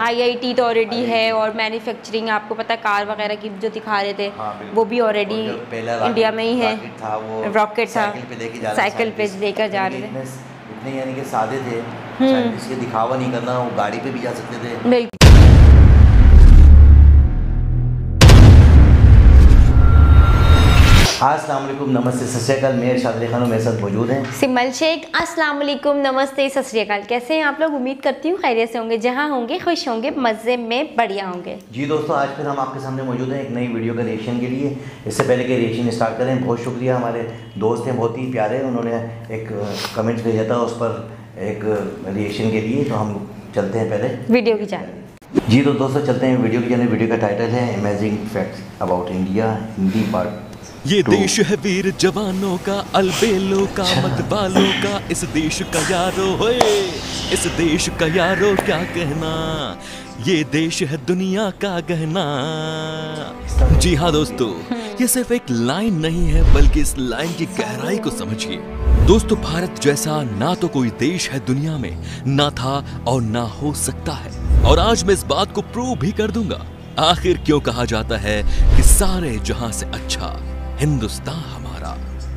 IIT तो already है, और मैन्युफैक्चरिंग आपको पता है कार वगैरह की जो दिखा रहे थे, वो भी ऑलरेडी इंडिया में ही है। रॉकेट था, साइकिल पे लेकर जा रहे थे, इतने यानी कि सादे थे, इसके दिखावा नहीं करना, वो गाड़ी पे भी जा सकते थे। बिल्कुल। अस्सलाम वालेकुम, नमस्ते, सत श्री अकाल। मेयर शाद अली खान मेरे साथ मौजूद हैं सिमल शेख। अस्सलाम वालेकुम, नमस्ते, सत श्री अकाल। कैसे हैं आप लोग? उम्मीद करती हूँ खैरियत से होंगे, जहाँ होंगे खुश होंगे, मज़े में बढ़िया होंगे। जी दोस्तों, आज फिर हम आपके सामने मौजूद हैं एक नई वीडियो का रिएक्शन के लिए। इससे पहले कि रिएक्शन स्टार्ट करें, बहुत शुक्रिया, हमारे दोस्त हैं बहुत ही प्यारे, उन्होंने एक कमेंट भेजा था उस पर एक रिएक्शन के लिए, तो हम चलते हैं पहले वीडियो की जाने। जी तो दोस्तों चलते हैं वीडियो की जाने। वीडियो का टाइटल है amazing facts about India, Hindi part. ये देश है वीर जवानों का, अलबेलों का, मतवालों का, इस देश का यारो होए, इस देश का यारो क्या कहना, ये देश है दुनिया का गहना। जी हाँ दोस्तों, ये सिर्फ एक लाइन नहीं है, बल्कि इस लाइन की गहराई को समझिए। दोस्तों, भारत जैसा ना तो कोई देश है दुनिया में, ना था और ना हो सकता है, और आज मैं इस बात को प्रूव भी कर दूंगा। आखिर क्यों कहा जाता है कि सारे जहां से अच्छा हिंदुस्तान हमारा।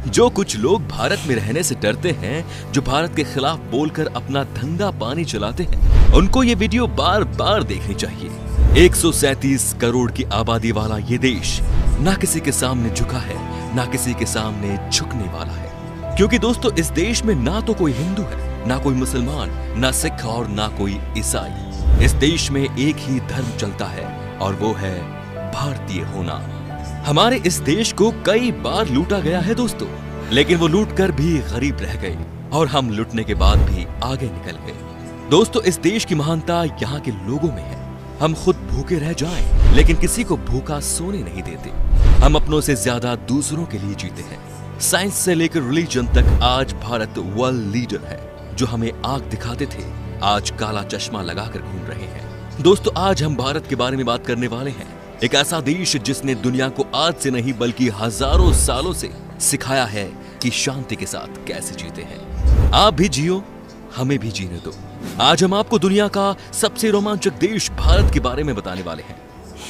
जो कुछ लोग भारत में रहने से डरते हैं, जो भारत के खिलाफ बोलकर अपना धंधा पानी चलाते हैं, उनको ये वीडियो बार बार देखनी चाहिए। 137 करोड़ की आबादी वाला ये देश ना किसी के सामने झुका है, ना किसी के सामने झुकने वाला है। क्योंकि दोस्तों, इस देश में ना तो कोई हिंदू है, ना कोई मुसलमान, ना सिख और ना कोई ईसाई। इस देश में एक ही धर्म चलता है, और वो है भारतीय होना। हमारे इस देश को कई बार लूटा गया है दोस्तों, लेकिन वो लूट कर भी गरीब रह गए, और हम लूटने के बाद भी आगे निकल गए। दोस्तों, इस देश की महानता यहाँ के लोगों में है। हम खुद भूखे रह जाएं, लेकिन किसी को भूखा सोने नहीं देते। हम अपनों से ज्यादा दूसरों के लिए जीते हैं। साइंस से लेकर रिलीजन तक आज भारत वर्ल्ड लीडर है। जो हमें आंख दिखाते थे, आज काला चश्मा लगाकर घूम रहे हैं। दोस्तों, आज हम भारत के बारे में बात करने वाले हैं। एक ऐसा देश जिसने दुनिया को आज से नहीं बल्कि हजारों सालों से सिखाया है कि शांति के साथ कैसे जीते हैं। आप भी जियो, हमें भी जीने दो। आज हम आपको दुनिया का सबसे रोमांचक देश भारत के बारे में बताने वाले हैं।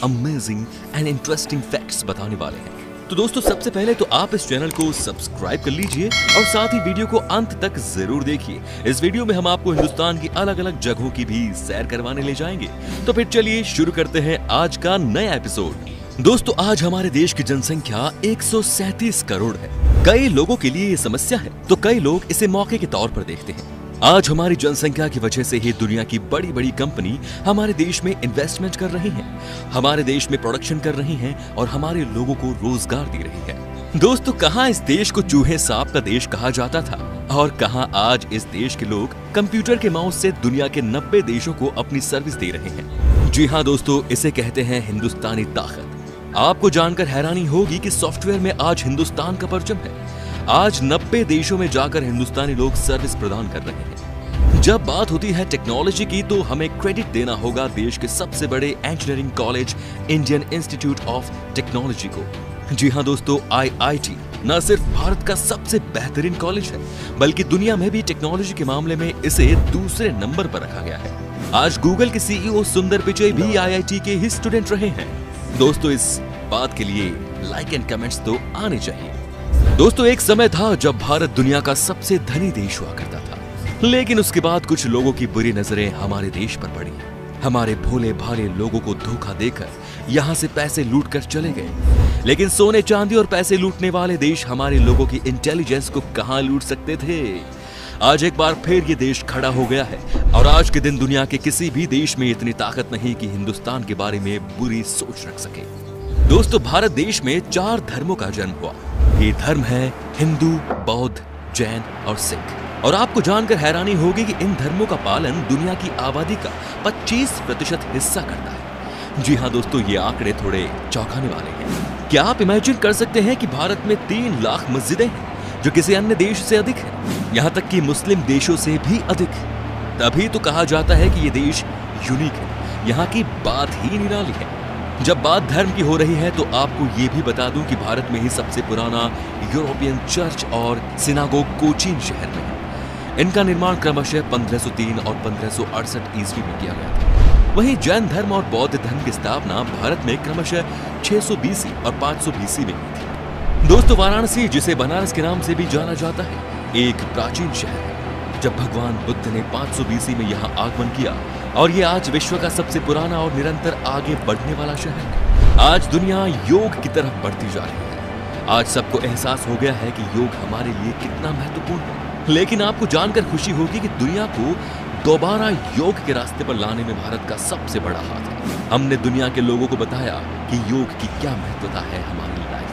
अमेजिंग एंड इंटरेस्टिंग फैक्ट्स बताने वाले हैं। तो दोस्तों, सबसे पहले तो आप इस चैनल को सब्सक्राइब कर लीजिए, और साथ ही वीडियो को अंत तक जरूर देखिए। इस वीडियो में हम आपको हिंदुस्तान की अलग अलग जगहों की भी सैर करवाने ले जाएंगे। तो फिर चलिए शुरू करते हैं आज का नया एपिसोड। दोस्तों, आज हमारे देश की जनसंख्या 137 करोड़ है। कई लोगों के लिए ये समस्या है, तो कई लोग इसे मौके के तौर पर देखते हैं। आज हमारी जनसंख्या की वजह से ही दुनिया की बड़ी बड़ी कंपनी हमारे देश में इन्वेस्टमेंट कर रही हैं, हमारे देश में प्रोडक्शन कर रही हैं, और हमारे लोगों को रोजगार दे रही है। दोस्तों, कहां इस देश को चूहे सांप का देश कहा जाता था, और कहां आज इस देश के लोग कंप्यूटर के माउस से दुनिया के 90 देशों को अपनी सर्विस दे रहे हैं। जी हाँ दोस्तों, इसे कहते हैं हिंदुस्तानी ताकत। आपको जानकर हैरानी होगी कि सॉफ्टवेयर में आज हिंदुस्तान का परचम है। आज 90 देशों में जाकर हिंदुस्तानी लोग सर्विस प्रदान कर रहे हैं। जब बात होती है टेक्नोलॉजी की, तो हमें क्रेडिट देना होगा देश के सबसे बड़े engineering college Indian institute of technology को। जी हाँ दोस्तों, IIT न सिर्फ भारत का सबसे बेहतरीन कॉलेज है, बल्कि दुनिया में भी टेक्नोलॉजी के मामले में इसे दूसरे नंबर पर रखा गया है। आज गूगल के CEO सुंदर पिचई भी IIT के ही स्टूडेंट रहे हैं। दोस्तों, इस बात के लिए लाइक एंड कमेंट्स तो आने चाहिए। दोस्तों, एक समय था जब भारत दुनिया का सबसे धनी देश हुआ करता था, लेकिन उसके बाद कुछ लोगों की बुरी नजरें हमारे देश पर पड़ी। हमारे भोले भाले लोगों को धोखा देकर यहाँ से पैसे लूट कर चले गए। लेकिन सोने चांदी और पैसे लूटने वाले देश हमारे लोगों की इंटेलिजेंस को कहाँ लूट सकते थे। आज एक बार फिर ये देश खड़ा हो गया है, और आज के दिन दुनिया के किसी भी देश में इतनी ताकत नहीं कि हिंदुस्तान के बारे में बुरी सोच रख सके। दोस्तों, भारत देश में 4 धर्मों का जन्म हुआ। ये धर्म है हिंदू, बौद्ध, जैन और सिख। और आपको जानकर हैरानी होगी कि इन धर्मों का पालन दुनिया की आबादी का 25% हिस्सा करता है। जी हाँ दोस्तों, ये आंकड़े थोड़े चौंकाने वाले हैं। क्या आप इमेजिन कर सकते हैं कि भारत में 3 लाख मस्जिदें हैं, जो किसी अन्य देश से अधिक है, यहाँ तक कि मुस्लिम देशों से भी अधिक है। तभी तो कहा जाता है कि ये देश यूनिक है, यहाँ की बात ही निराली है। जब बात धर्म की हो रही है, तो आपको ये भी बता दूं कि भारत में ही सबसे पुराना यूरोपियन चर्च और सिनागोग कोचीन शहर में है। इनका निर्माण क्रमशः 1503 और 1568 ईस्वी में किया गया था। वहीं जैन धर्म और बौद्ध धर्म की स्थापना भारत में क्रमशः 600 BC और 500 BC में हुई थी। दोस्तों, वाराणसी, जिसे बनारस के नाम से भी जाना जाता है, एक प्राचीन शहर है। जब भगवान बुद्ध ने 500 BC में यहाँ आगमन किया और ये आज विश्व का सबसे पुराना और निरंतर आगे बढ़ने वाला शहर है। आज दुनिया योग की तरफ बढ़ती जा रही है। आज सबको एहसास हो गया है कि योग हमारे लिए कितना महत्वपूर्ण है। लेकिन आपको जानकर खुशी होगी कि दुनिया को दोबारा योग के रास्ते पर लाने में भारत का सबसे बड़ा हाथ है। हमने दुनिया के लोगों को बताया कि योग की क्या महत्वता है हमारी लाइफ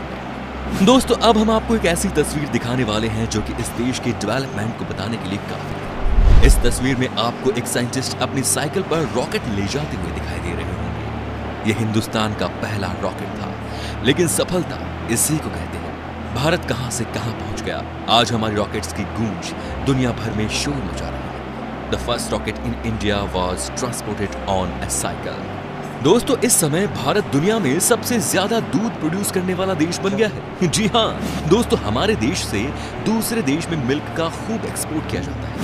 में। दोस्तों, अब हम आपको एक ऐसी तस्वीर दिखाने वाले हैं जो कि इस देश के डेवलपमेंट को बताने के लिए काफी है। इस तस्वीर में आपको एक साइंटिस्ट अपनी साइकिल पर रॉकेट ले जाते हुए दिखाई दे रहे होंगे। यह हिंदुस्तान का पहला रॉकेट था, लेकिन सफलता इसी को कहते हैं। भारत कहां से कहां पहुंच गया। आज हमारे रॉकेट्स की गूंज दुनिया भर में शोर मचा रही है। The first rocket in India was transported on a cycle. दोस्तों, इस समय भारत दुनिया में सबसे ज्यादा दूध प्रोड्यूस करने वाला देश बन गया है। जी हाँ दोस्तों, हमारे देश से दूसरे देश में मिल्क का खूब एक्सपोर्ट किया जाता है।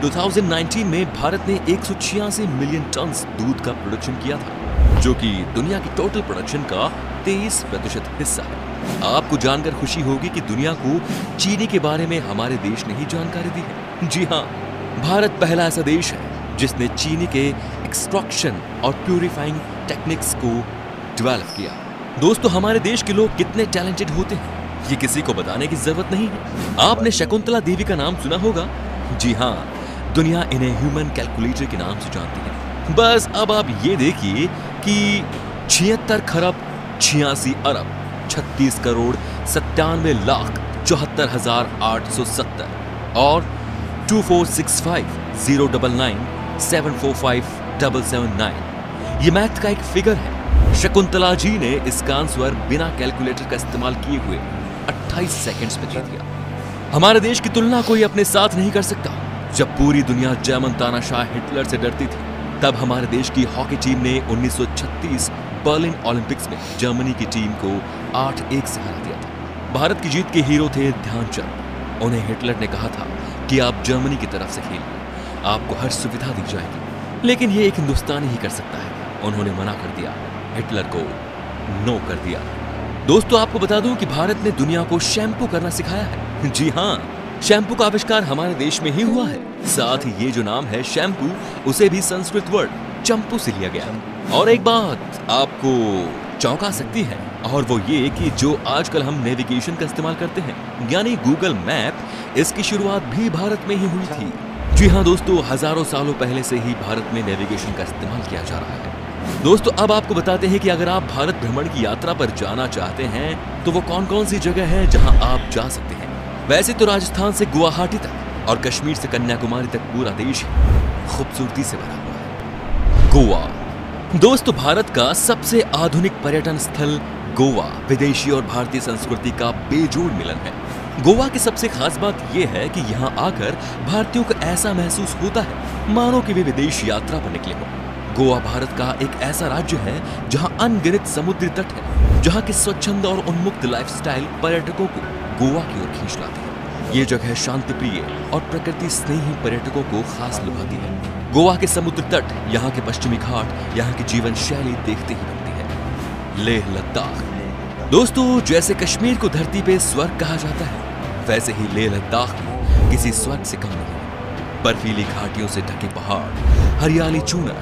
2019 में भारत ने 186 मिलियन टन दूध का प्रोडक्शन किया था, जो कि दुनिया की टोटल प्रोडक्शन का 23% हिस्सा है। आपको जानकर खुशी होगी कि दुनिया को चीनी के बारे में हमारे देश ने ही जानकारी दी है। जी हाँ, भारत पहला ऐसा देश है जिसने चीनी के एक्सट्रैक्शन और प्यूरिफाइंग टेक्निक्स को डेवलप किया। दोस्तों, हमारे देश के लोग कितने टैलेंटेड होते हैं ये किसी को बताने की जरूरत नहीं है। आपने शकुंतला देवी का नाम सुना होगा। जी हाँ, दुनिया इन्हें ह्यूमन कैलकुलेटर के नाम से जानती है। बस अब आप ये देखिए कि 76 खरब 86 अरब 36 करोड़ 97 लाख 74,870 और 24650997457779 ये मैथ का एक फिगर है। शकुंतला जी ने इसका आंसर बिना कैलकुलेटर का इस्तेमाल किए हुए 28 सेकंड्स में जीत गया। हमारे देश की तुलना कोई अपने साथ नहीं कर सकता। जब पूरी दुनिया जर्मन तानाशाह हिटलर से डरती थी, तब हमारे देश की हॉकी टीम ने 1936 बर्लिन ओलंपिक्स में जर्मनी की टीम को 8-1 से हरा दिया था। भारत की जीत के हीरो थे ध्यानचंद। उन्हें हिटलर ने कहा था कि आप जर्मनी की तरफ से खेलिए, आपको हर सुविधा दी जाएगी, लेकिन ये एक हिंदुस्तानी ही कर सकता है। उन्होंने मना कर दिया, हिटलर को नो कर दिया। दोस्तों, आपको बता दूं कि भारत ने दुनिया को शैम्पू करना सिखाया है। जी हाँ, शैम्पू का आविष्कार हमारे देश में ही हुआ है। साथ ही ये जो नाम है शैम्पू, उसे भी संस्कृत वर्ड चंपू से लिया गया। और एक बात आपको चौंका सकती है, और वो ये कि जो आजकल हम नेविगेशन का इस्तेमाल करते हैं, यानी गूगल मैप, इसकी शुरुआत भी भारत में ही हुई थी। जी हाँ दोस्तों, हजारों सालों पहले से ही भारत में नेविगेशन का इस्तेमाल किया जा रहा है। दोस्तों, अब आपको बताते हैं कि अगर आप भारत भ्रमण की यात्रा पर जाना चाहते हैं तो वो कौन कौन सी जगह है जहां आप जा सकते हैं। वैसे तो राजस्थान से गुवाहाटी तक और कश्मीर से कन्याकुमारी तक पूरा देश खूबसूरती से भरा हुआ है। गोवा दोस्तों, भारत का सबसे आधुनिक पर्यटन स्थल गोवा विदेशी और भारतीय संस्कृति का बेजोड़ मिलन है। गोवा की सबसे खास बात यह है कि यहाँ आकर भारतीयों को ऐसा महसूस होता है मानो कि वे विदेश यात्रा पर निकले हों। गोवा भारत का एक ऐसा राज्य है जहाँ अनगिनत समुद्री तट है, जहाँ की स्वच्छंद और उन्मुक्त लाइफस्टाइल पर्यटकों को गोवा की ओर खींच लाती है। ये जगह शांति प्रिय और प्रकृति स्नेही पर्यटकों को खास लुभाती है। गोवा के समुद्र तट, यहाँ के पश्चिमी घाट, यहाँ की जीवन शैली देखते ही बनती है। लेह लद्दाख दोस्तों, जैसे कश्मीर को धरती पे स्वर्ग कहा जाता है, वैसे ही लेह लद्दाख में किसी स्वर्ग से कम नहीं। बर्फीली घाटियों से ढके पहाड़, हरियाली चूनर,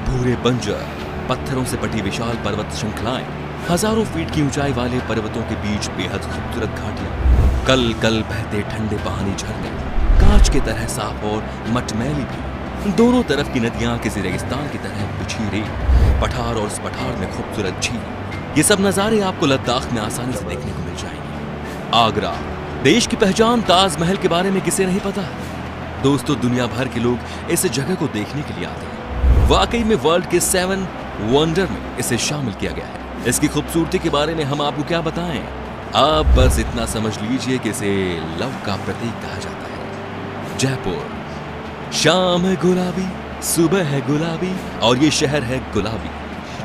भूरे बंजर, पत्थरों से पटी विशाल पर्वत श्रृंखलाएं, हजारों फीट की ऊंचाई वाले पर्वतों के बीच बेहद खूबसूरत घाटियां, कल कल बहते ठंडे पानी झरने, कांच की तरह साफ और मटमैली भी, दोनों तरफ की नदियां किसी रेगिस्तान की तरह बिछी रेत, पठार और उस पठार में खूबसूरत झील, ये सब नजारे आपको लद्दाख में आसानी से देखने को मिल जाएंगे। आगरा देश की पहचान, ताजमहल के बारे में किसे नहीं पता। दोस्तों, दुनिया भर के लोग इस जगह को देखने के लिए आते हैं। वाकई में वर्ल्ड के 7 वंडर में इसे शामिल किया गया है। इसकी खूबसूरती के बारे में हम आपको क्या बताएं, आप बस इतना समझ लीजिए कि इसे लव का प्रतीक कहा जाता है। जयपुर शाम है गुलाबी, सुबह है गुलाबी और ये शहर है गुलाबी।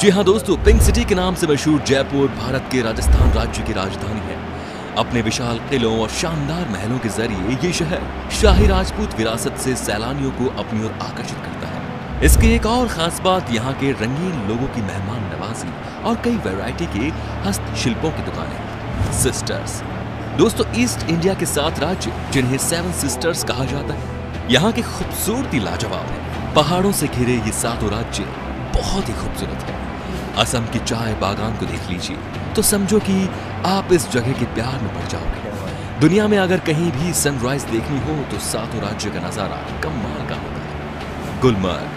जी हाँ दोस्तों, पिंक सिटी के नाम से मशहूर जयपुर भारत के राजस्थान राज्य की राजधानी है। अपने विशाल किलों और शानदार महलों के जरिए ये शहर शाही राजपूत विरासत से सैलानियों को अपनी ओर आकर्षित करता है। इसकी एक और खास बात यहाँ के रंगीन लोगों की मेहमान नवाजी और कई वैरायटी के हस्तशिल्पों की दुकानें। सिस्टर्स दोस्तों, ईस्ट इंडिया के 7 राज्य जिन्हें 7 सिस्टर्स कहा जाता है, यहाँ की खूबसूरती लाजवाब है। पहाड़ों से घिरे ये 7 राज्य बहुत ही खूबसूरत है। असम की चाय बागान को देख लीजिए तो समझो कि आप इस जगह के प्यार में पड़ जाओगे। दुनिया में अगर कहीं भी सनराइज देखनी हो तो 7 राज्य का नजारा कमाल का होता है। गुलमर्ग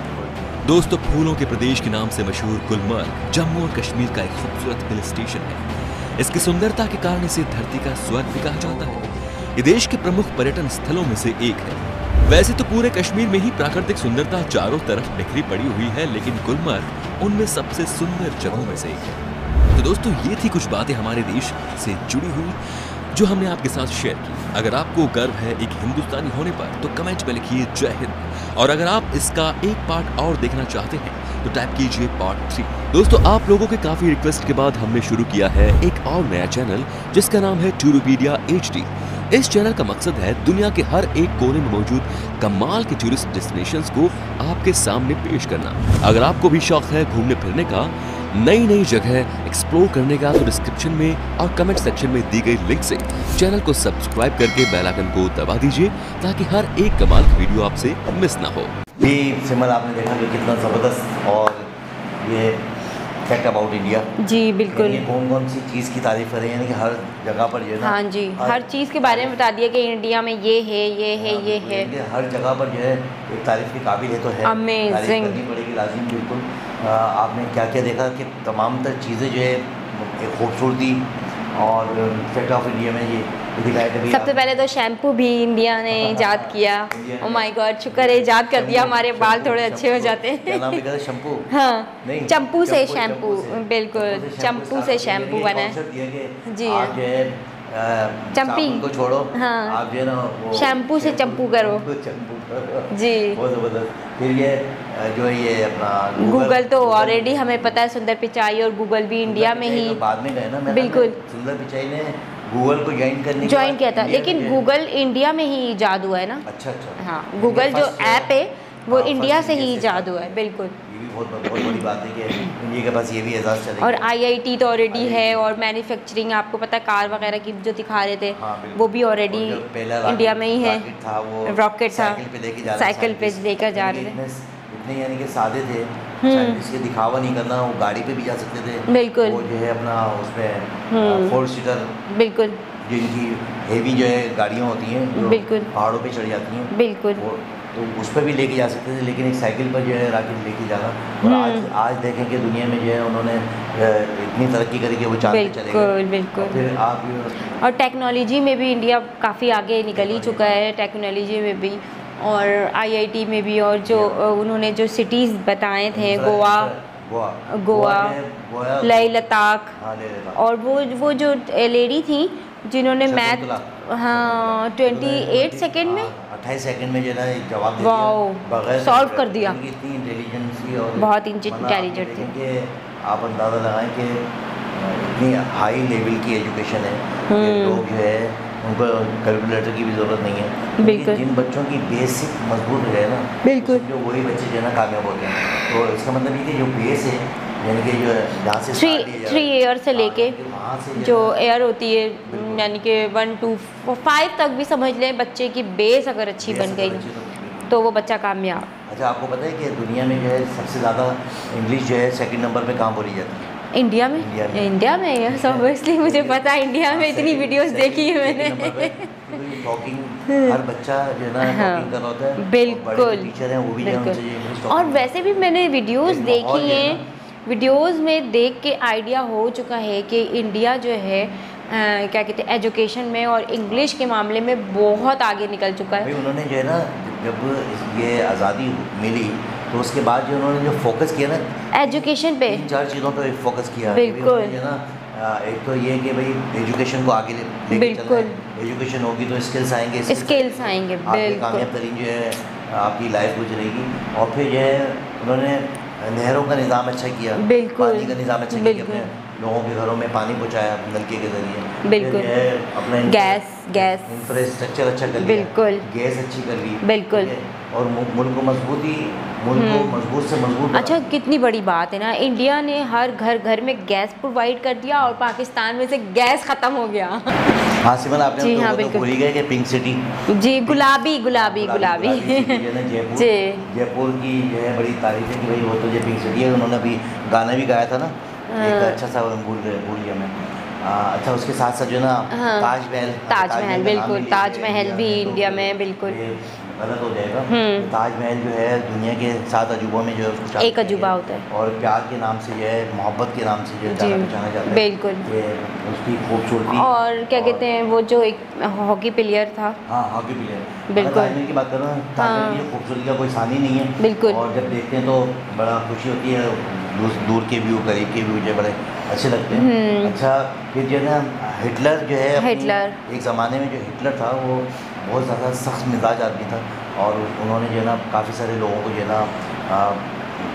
दोस्तों, फूलों के प्रदेश के नाम से मशहूर गुलमर्ग जम्मू और कश्मीर का एक खूबसूरत हिल स्टेशन है। इसकी सुंदरता के कारण इसे धरती का स्वर्ग भी कहा जाता है। ये देश के प्रमुख पर्यटन स्थलों में से एक है। वैसे तो पूरे कश्मीर में ही प्राकृतिक सुंदरता चारों तरफ बिखरी पड़ी हुई है, लेकिन गुलमर्ग उनमें सबसे सुंदर जगहों में से एक है। तो दोस्तों, ये थी कुछ बातें हमारे देश से जुड़ी हुई जो हमने आपके साथ शेयर की। अगर आपको गर्व है एक हिंदुस्तानी होने पर तो कमेंट में लिखिए जय हिंद, और अगर आप इसका एक पार्ट और देखना चाहते हैं तो टाइप कीजिए पार्ट 3। दोस्तों, आप लोगों के काफी रिक्वेस्ट के बाद हमने शुरू किया है एक और नया चैनल जिसका नाम है टूरोपीडिया HD। इस चैनल का मकसद है दुनिया के हर एक कोने में मौजूद कमाल के टूरिस्ट डेस्टिनेशंस को आपके सामने पेश करना। अगर आपको भी शौक है घूमने फिरने का, नई नई जगह एक्सप्लोर करने का, तो डिस्क्रिप्शन में और कमेंट सेक्शन में दी गई लिंक से चैनल को सब्सक्राइब करके बेल आइकन को दबा दीजिए ताकि हर एक कमाल की वीडियो आपसे मिस ना हो। ये सिमल आपने देखा कि कितना ज़बरदस्त और ये फैक्ट अबाउट इंडिया। जी बिल्कुल। ये कौन सी चीज़ की तारीफ करें, यानी कि हर जगह पर जो है ना, हाँ जी, हर चीज़ के बारे में बता दिया कि इंडिया में ये है, ये है, ये है। हर जगह पर जो है एक तारीफ के काबिल है तो है, अमेजिंग करनी पड़ेगी लाजिम। बिल्कुल। आपने क्या क्या देखा कि तमाम तर चीज़ें जो है एक खूबसूरती और फैक्ट ऑफ इंडिया में ये दिखाया। सबसे पहले तो शैम्पू भी इंडिया ने ईजाद किया। ओह माय गॉड, शुक्र है ईजाद कर दिया, हमारे बाल थोड़े अच्छे हो जाते हैं। क्या नाम है शैम्पू? हाँ, चंपू से शैम्पू, बिल्कुल चंपू से शैम्पू बना है जी। चंपी को छोड़ो, हाँ, आप जो है ना शैम्पू से चंपू करो जी। बहुत ज़बरदस्त। फिर ये जो है ये अपना गूगल तो ऑलरेडी हमें पता है, सुंदर पिचाई और गूगल भी इंडिया में ही बाद में गए ना। बिल्कुल, सुंदर पिचाई ने गूगल को ज्वाइन किया था, लेकिन गूगल इंडिया में ही ईजाद हुआ है ना। अच्छा। हाँ, गूगल जो ऐप है वो इंडिया से ही ईजाद हुआ है। बिल्कुल, ये भी बहुत बड़ी बात है कि इंडिया के पास ये भी एजाज़ चलेगा। और IIT तो ऑलरेडी है, और मैन्युफैक्चरिंग आपको पता है, कार वगैरह की जो दिखा रहे थे वो भी ऑलरेडी इंडिया में ही है। रॉकेट था, साइकिल पे लेकर जा रहे थे। इतने यानी कि सादे थे, इसके दिखावा नहीं करना, वो गाड़ी पे भी जा सकते थे। बिल्कुल, वो जो है अपना उसमें 4 सीटर, बिल्कुल, जिनकी हेवी जो है गाड़ियाँ होती हैं, बिल्कुल पहाड़ों पे चढ़ जाती हैं, बिल्कुल, तो उस पर भी लेके जा सकते थे। लेकिन एक साइकिल पर जो है राकेट लेके जाना, और आज देखें कि दुनिया में जो है उन्होंने इतनी तरक्की करी कि वो चांद पे चले गए। बिल्कुल। फिर आप और टेक्नोलॉजी में भी इंडिया काफ़ी आगे निकल ही चुका है, टेक्नोलॉजी में भी और IIT में भी। और जो उन्होंने जो सिटीज़ बताए थे, गोवा, लेह लद्दाख, और वो जो लेडी थी जिन्होंने मैथ, हाँ, 28 सेकेंड में 28 सेकंड में जो है जवाब दे दिया, सॉल्व कर दिया। इतनी इंटेलिजेंसी और बहुत इंटेलिजेंट थी कि आप अंदाज़ा लगाएं कि इतनी हाई लेवल की एजुकेशन है कि लोग जो है उनको कैलकुलेटर की भी ज़रूरत नहीं है। बिल्कुल। जिन बच्चों की बेसिक मजबूत है ना, बिल्कुल, जो वही बच्चे जो है ना कामयाब होते हैं। तो इसका मतलब ये कि जो बेस है, यानी कि जो जहाँ से 3 ईयर से लेके जो एयर होती है, यानी कि 1 to 5 तक भी समझ लें, बच्चे की बेस अगर अच्छी बन गई तो वो बच्चा कामयाब। अच्छा, आपको पता है कि दुनिया में जो है सबसे ज़्यादा इंग्लिश जो है 2nd नंबर पे कहाँ बोली जाती है? इंडिया में। इंडिया में ऑब्वियसली मुझे पता है, इंडिया में इतनी वीडियोस देखी है मैंने। टॉकिंग हर बच्चा जो है ना टॉकिंग कर रहा होता है। बिल्कुल, टीचर हैं वो भी बिल्कुल। और वैसे भी मैंने वीडियोस देखी हैं, वीडियोस में देख के आइडिया हो चुका है कि इंडिया जो है क्या कहते हैं एजुकेशन में और इंग्लिश के मामले में बहुत आगे निकल चुका है। उन्होंने जो है ना, जब ये आज़ादी मिली तो उसके बाद जो उन्होंने जो फोकस किया ना एजुकेशन पे, 3-4 चीज़ों पे फोकस किया। बिल्कुल, जो ना एक तो ये कि भाई एजुकेशन को आगे लेके चलना है। एजुकेशन होगी तो स्किल्स आएंगे, बिल्कुल, कामयाब तरीन जो है आपकी लाइफ गुजरेगी। और फिर जो है उन्होंने नहरों का निज़ाम अच्छा किया, बिल्कुल, पानी का निज़ाम अच्छा किया, लोगों के घरों में पानी पहुँचाया नलके के जरिए, बिल्कुल, अपना गैस इंफ्रास्ट्रक्चर अच्छा कर लिया, बिल्कुल, गैस अच्छी कर ली, बिल्कुल, और मुल्क को मजबूत से मजबूत। अच्छा, कितनी बड़ी बात है ना, इंडिया ने हर घर में गैस प्रोवाइड कर दिया और पाकिस्तान में से गैस ख़त्म हो गया। हाँ सिमन, आपने जी, हाँ, तो बिल्कुल, भूल ही गए कि पिंक सिटी, जी, गुलाबी जयपुर की जो है बड़ी तारीफ है कि भाई वो तो जो पिंक सिटी है। उन्होंने अभी गाना भी गाया था ना, एक अच्छा सा भूल गया मैं। अच्छा, उसके साथ साथ जो है ना ताजमहल, बिल्कुल, ताजमहल भी इंडिया में, बिल्कुल गलत हो जाएगा। ताजमहल जो है दुनिया के 7 अजूबों में जो है उसको एक अजूबा होता है, और प्यार के नाम से जो है, मोहब्बत के नाम से जो है जाना पहचाना जाता है, बिल्कुल, उसकी खूबसूरती। और क्या कहते हैं वो जो एक हॉकी प्लेयर था, हाँ हॉकी प्लेयर, बिल्कुल, ताजमहल की बात कर रहा हूँ, ताजमहल की खूबसूरती का कोई सानी नहीं है, बिल्कुल, और जब देखते हैं तो बड़ा खुशी होती है, दूर के व्यू करीब के व्यू जो बड़े अच्छे लगते हैं। अच्छा, फिर जो है ना हिटलर जो है, एक ज़माने में जो हिटलर था वो बहुत ज़्यादा सख्त मिजाज आदमी था, और उन्होंने जो है ना काफ़ी सारे लोगों को जो है ना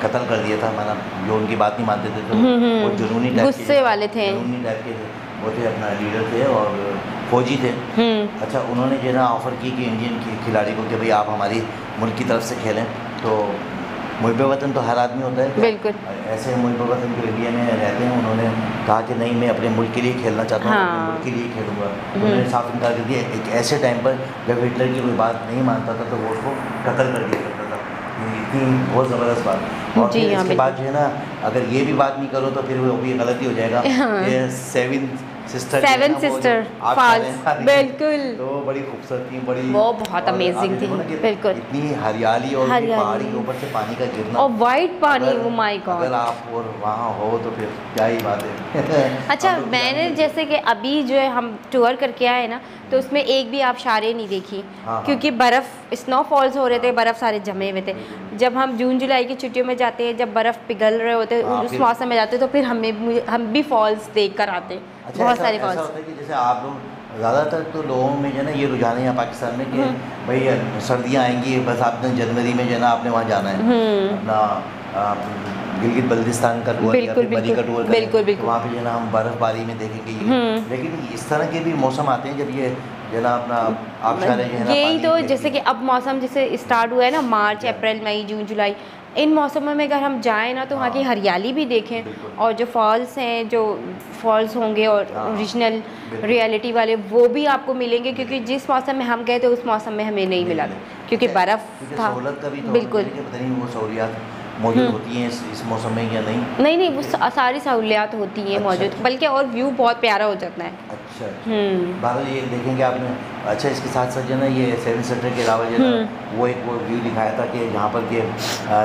कत्ल कर दिया था, मतलब जो उनकी बात नहीं मानते थे तो वो जुनूनी टाइप गुस्से वाले थे, जुनूनी टाइप के थे, वो थे अपना लीडर थे और फौजी थे। अच्छा, उन्होंने जो है ना ऑफ़र की कि इंडियन खिलाड़ी को कि भाई आप हमारी मुल्क की तरफ से खेलें, तो मुल्क वतन तो हर आदमी होता है, बिल्कुल, ऐसे मुल्क वतन जो इंडिया में रहते हैं, उन्होंने कहा कि नहीं, मैं अपने मुल्क के लिए खेलना चाहता हूँ, अपने मुल्क के लिए खेलूँगा। उन्होंने साफ इनकार कर दिया। एक ऐसे टाइम पर जब हिटलर की कोई बात नहीं मानता था तो वो उसको कत्ल कर दिया करता था। इतनी बहुत ज़बरदस्त बात। और फिर इसके बाद जो है ना, अगर ये भी बात नहीं करो तो फिर वो भी गलती हो जाएगा। ये सेवन सिस्टर फॉल्स, बिल्कुल, तो बड़ी खूबसूरत थी, बड़ी वो बहुत अमेजिंग थी, बिल्कुल, इतनी हरियाली और पहाड़ी के ऊपर से पानी का गिरना और वाइट पानी, ओ माय गॉड, अगर आप और वहाँ हो तो फिर क्या ही बात है। अच्छा, मैंने जैसे कि अभी जो है हम टूर करके आए ना, तो उसमें एक भी आबशारें नहीं देखी, क्योंकि बर्फ़ स्नोफॉल्स हो रहे थे, बर्फ़ सारे जमे हुए थे। जब हम जून जुलाई की छुट्टियों में जाते हैं, जब बर्फ़ पिघल रहे होते उस मौसम में जाते, तो फिर हम भी फॉल्स देख कर आते, बहुत सारे फॉल्स। ऐसा होता है कि जैसे आप लोग ज़्यादातर तो लोगों में जो है ना ये रुझान है यहाँ पाकिस्तान में कि भाई सर्दियाँ आएंगी, बस आपने जनवरी में जो है ना आपने वहाँ जाना है, अपना गिलगित बल्तिस्तान का टूर, बिल्कुल, बरी का टूर, बिल्कुल, बिल्कुल, वहाँ पे जो है ना हम बर्फ़बारी में देखेंगे। लेकिन इस तरह के भी मौसम आते हैं जब ये जो है ना अपना आबशारें जो है ना, यही तो जैसे कि अब मौसम जैसे स्टार्ट हुआ है ना, मार्च, अप्रैल, मई, जून, जुलाई, इन मौसमों में अगर हम जाएँ ना तो वहाँ की हरियाली भी देखें, और जो फॉल्स हैं, जो फॉल्स होंगे और ओरिजिनल रियलिटी वाले, वो भी आपको मिलेंगे, क्योंकि जिस मौसम में हम गए थे उस मौसम में हमें नहीं मिला, क्योंकि बर्फ़ था। बिल्कुल, पता नहीं वो सहूलियात मौजूद होती हैं इस मौसम में या नहीं, वो सारी सहूलियात होती हैं मौजूद, बल्कि और व्यू बहुत प्यारा हो जाता है। अच्छा, बाहर ये देखेंगे आपने। अच्छा, इसके साथ साथ जो है ना ये सेवन सिस्टर के अलावा जो है वो एक वो व्यू दिखाया था कि जहाँ पर के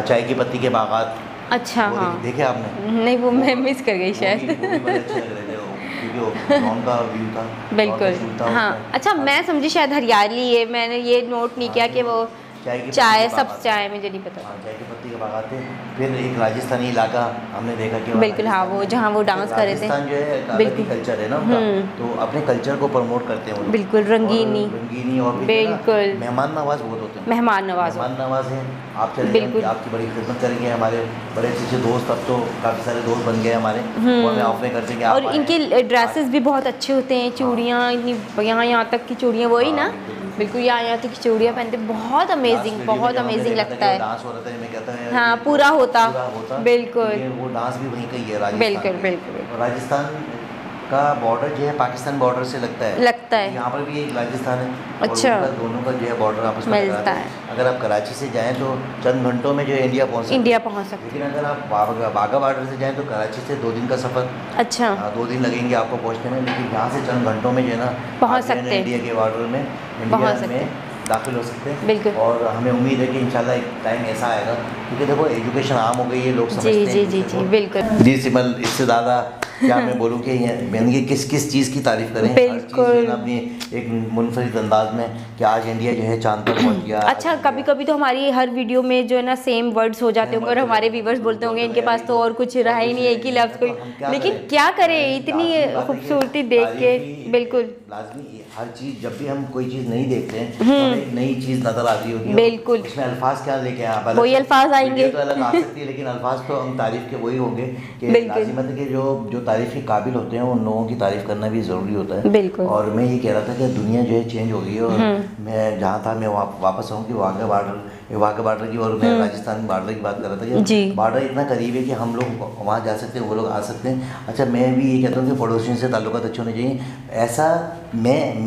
चाय की पत्ती के बागात। अच्छा, हाँ, देखे आपने? नहीं, वो मैं मिस कर गई शायद। वो भी बड़े अच्छे लग रहे थे, क्योंकि वो ड्रोन का व्यू था, बिल्कुल, हाँ। अच्छा, मैं समझी शायद हरियाली है, मैंने ये नोट नहीं किया कि वो चाय सब चाय मुझे नहीं पता। चाय की पत्ती के बागात थे। फिर एक राजस्थानी इलाका हमने देखा कि बिल्कुल, हाँ, वो जहाँ वो डांस कर रहे थे। राजस्थान जो है अलग ही कल्चर है ना उनका, तो अपने कल्चर को प्रमोट करते हैं, बिल्कुल, रंगीनी और बिल्कुल मेहमान नवाज बहुत होते हैं, मेहमान नवाज हैं। आप चले, आपकी बड़ी खिदमत करेंगे, हमारे बड़े अच्छे दोस्त, अब तो काफ़ी सारे दोस्त बन गए हमारे, वो हमें ऑफर करते हैं। और इनके ड्रेसेस भी बहुत अच्छे होते हैं, चूड़ियाँ इतनी यहाँ तक की चूड़ियाँ, वही ना, बिल्कुल, यहाँ तक की चूड़ियाँ पहनते, बहुत अमेजिंग लगता है। डांस हो रहा था, मैं कहता है हाँ, पूरा होता, बिल्कुल, वो डांस भी वहीं का ही है, राजस्थान। बिल्कुल। राजस्थान का बॉर्डर जो है पाकिस्तान बॉर्डर से लगता है। यहाँ पर भी एक राजस्थान है, अच्छा, और दोनों का जो है बॉर्डर आपस में मिलता है। अगर आप कराची से जाएं तो चंद घंटों में जो है इंडिया पहुँच सकते हैं। लेकिन अगर आप बाघा बॉर्डर से जाएं तो कराची से 2 दिन का सफ़र, अच्छा, 2 दिन लगेंगे आपको पहुँचने में, लेकिन यहाँ से चंद घंटों में जो है ना पहुँच सकते हैं, इंडिया के बॉर्डर में, इंडिया में दाखिल हो सकते हैं। बिल्कुल, और हमें उम्मीद है कि इंशाल्लाह एक टाइम ऐसा आएगा, क्योंकि देखो एजुकेशन आम हो गई है, लोग समझते हैं। जी, बिल्कुल। जी सिमल, इससे ज़्यादा क्या मैं बोलूँ कि मैंने किस चीज़ की तारीफ़ करें, बिल्कुल, अपनी एक मुनफरिद अंदाज में कि आज इंडिया जो है चांद पर पहुँच गया। अच्छा, कभी तो हमारी हर वीडियो में जो है ना सेम वर्ड्स हो जाते होंगे, और हमारे व्यूवर्स बोलते होंगे इनके पास तो और कुछ रहा ही नहीं, एक ही लफ्ज़ कोई, लेकिन क्या करें, इतनी खूबसूरती देख के, बिल्कुल लाजमी हर चीज़ जब भी हम कोई चीज़ नहीं देखते हैं तो हमें एक नई चीज़ नज़र आ रही होती है। बिल्कुल। इसमें अल्फाज क्या लेके आए, वही अल्फाज आएंगे तो अलग आ सकती है, लेकिन अल्फाज तो हम तारीफ़ के वही होंगे कि लाजिमत है कि जो तारीफ़ के काबिल होते हैं उन लोगों की तारीफ़ करना भी ज़रूरी होता है। बिल्कुल। और मैं ये कह रहा था कि दुनिया जो है चेंज हो गई है, और मैं जहाँ था मैं वापस आऊँ कि वाघा बॉर्डर की, और मैं राजस्थान बॉर्डर की बात कर रहा था कि बॉर्डर इतना करीब है कि हम लोग वहाँ जा सकते हैं, वो लोग आ सकते हैं। अच्छा, मैं भी ये कहता हूँ कि पड़ोसियों से ताल्लुकात अच्छे होने चाहिए। ऐसा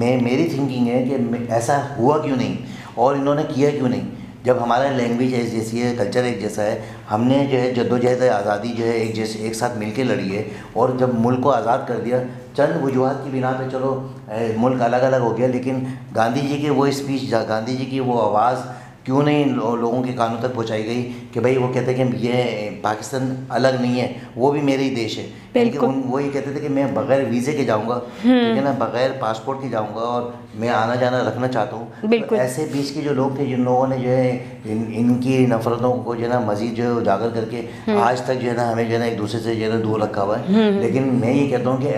मेरी थिंकिंग है कि ऐसा हुआ क्यों नहीं और इन्होंने किया क्यों नहीं। जब हमारा लैंग्वेज एक जैसी है, कल्चर एक जैसा है, हमने जो है जद्दोजहद आज़ादी जो है एक साथ मिलके लड़ी है, और जब मुल्क को आज़ाद कर दिया चंद वजूहात की बिना पे, चलो मुल्क अलग अलग हो गया, लेकिन गांधी जी की वो स्पीच, गांधी जी की वो आवाज़ क्यों नहीं लोगों के कानों तक पहुंचाई गई कि भाई वो कहते हैं कि ये पाकिस्तान अलग नहीं है, वो भी मेरा ही देश है। लेकिन वो ये कहते थे कि मैं बगैर वीज़े के जाऊंगा, ठीक है ना, बगैर पासपोर्ट के जाऊंगा, और मैं आना जाना रखना चाहता हूँ। तो ऐसे बीच के जो लोग थे, जिन लोगों ने जो है इनकी नफरतों को जो है ना मज़ीद जो है उजागर करके आज तक जो है ना हमें जो है ना एक दूसरे से जो है ना दूर रखा हुआ है। लेकिन मैं ये कहता हूँ कि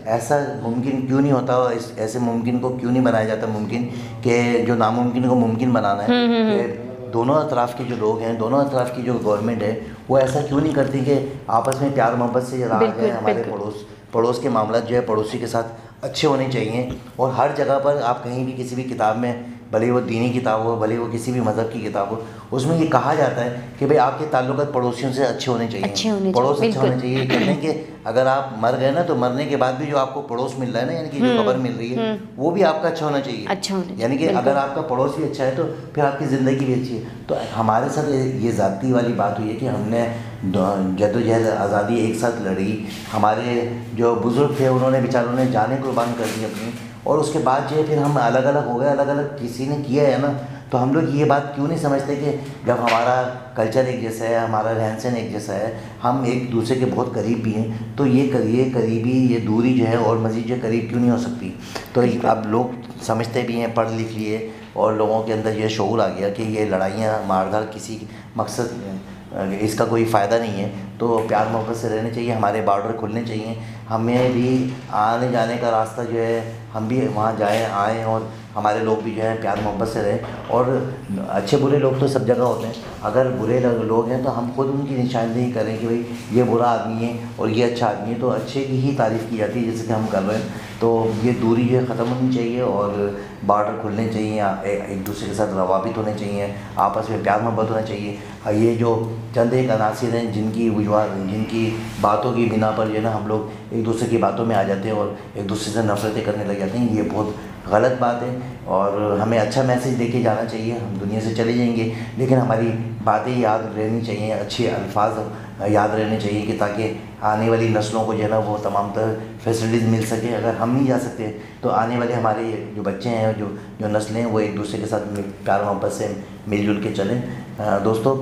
ऐसा मुमकिन क्यों नहीं होता, ऐसे मुमकिन को क्यों नहीं बनाया जाता मुमकिन, कि जो नामुमकिन को मुमकिन बनाना है। कि दोनों अतराफ़ के जो लोग हैं, दोनों अतराफ़ की जो गवर्नमेंट है, वो ऐसा क्यों नहीं करती कि आपस में प्यार मोहब्बत से रहा जाए। हमारे पड़ोस के मामला जो है पड़ोसी के साथ अच्छे होने चाहिए। और हर जगह पर आप कहीं भी किसी भी किताब में, भले वो दीनी किताब हो, भले वो किसी भी मज़हब की किताब हो, उसमें ये कहा जाता है कि भाई आपके ताल्लुकात पड़ोसियों से अच्छे होने चाहिए, पड़ोस अच्छे होने चाहिए। कहते हैं कि अगर आप मर गए ना, तो मरने के बाद भी जो आपको पड़ोस मिल रहा है ना, यानी कि जो कब्र मिल रही है, वो भी आपका अच्छा होना चाहिए। यानी कि अगर आपका पड़ोस भी अच्छा है तो फिर आपकी ज़िंदगी भी अच्छी है। तो हमारे साथ ये ज़ाती वाली बात हुई है कि हमने जद्दोजहद आज़ादी एक साथ लड़ी। हमारे जो बुज़ुर्ग थे उन्होंने बेचारों ने जानें कुर्बान कर दी अपनी, और उसके बाद जो है फिर हम अलग अलग हो गए, अलग अलग किसी ने किया है ना। तो हम लोग ये बात क्यों नहीं समझते कि जब हमारा कल्चर एक जैसा है, हमारा रहन सहन एक जैसा है, हम एक दूसरे के बहुत करीब भी हैं, तो ये करीबी, ये दूरी जो है और मज़ीद जो करीब क्यों नहीं हो सकती। तो अब लोग समझते भी हैं, पढ़ लिख लिए, और लोगों के अंदर ये शऊर आ गया कि ये लड़ाइयाँ मारधाड़ किसी मकसद, इसका कोई फ़ायदा नहीं है। तो प्यार मोहब्बत से रहने चाहिए, हमारे बॉर्डर खुलने चाहिए, हमें भी आने जाने का रास्ता जो है हम भी वहाँ जाएँ आएँ, और हमारे लोग भी जो है प्यार मोहब्बत से रहें। और अच्छे बुरे लोग तो सब जगह होते हैं, अगर बुरे लोग हैं तो हम खुद उनकी निशानदेही करें कि भाई ये बुरा आदमी है और ये अच्छा आदमी है, तो अच्छे की ही तारीफ़ की जाती है, जैसे कि हम कर रहे हैं। तो ये दूरी जो है ख़त्म होनी चाहिए, और बॉर्डर खुलने चाहिए, एक दूसरे के साथ रवाबित होने चाहिए, आपस में प्यार मोहब्बत होना चाहिए। ये जो चंद एक अनासिर हैं जिनकी बातों की बिना पर जो है ना हम लोग एक दूसरे की बातों में आ जाते हैं और एक दूसरे से नफरतें करने लग जाते हैं, ये बहुत गलत बात है। और हमें अच्छा मैसेज देके जाना चाहिए। हम दुनिया से चले जाएंगे, लेकिन हमारी बातें याद रहनी चाहिए, अच्छे अल्फाज याद रहने चाहिए, कि ताकि आने वाली नस्लों को जो है ना वो तमाम तर फैसिलिटीज़ मिल सके। अगर हम नहीं जा सकते तो आने वाले हमारे जो बच्चे हैं, जो नस्लें हैं, वो एक दूसरे के साथ प्यार मोहब्बत से मिलजुल के चलें। दोस्तों,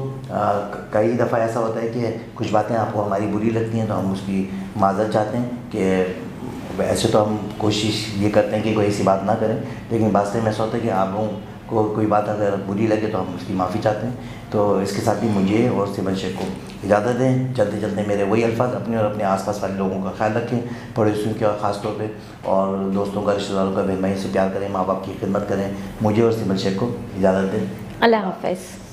कई दफ़ा ऐसा होता है कि कुछ बातें आपको हमारी बुरी लगती हैं, तो हम उसकी माज़रत चाहते हैं। कि ऐसे तो हम कोशिश ये करते हैं कि कोई ऐसी बात ना करें, लेकिन वास्तव में ऐसा होता है कि आप लोगों को कोई बात अगर बुरी लगे तो हम उसकी माफ़ी चाहते हैं। तो इसके साथ ही मुझे और सिमर शेख को इजाज़त दें। चलते चलते मेरे वही अल्फाज, अपने और अपने आसपास वाले लोगों का ख्याल रखें, पड़ोसियों का ख़ास तौर पे, और दोस्तों का, रिश्तेदारों का बहन भाई से प्यार करें, माँ बाप की खिदमत करें। मुझे और सिमर शेख को इजाज़त दें। अल्लाह हाफ़िज़।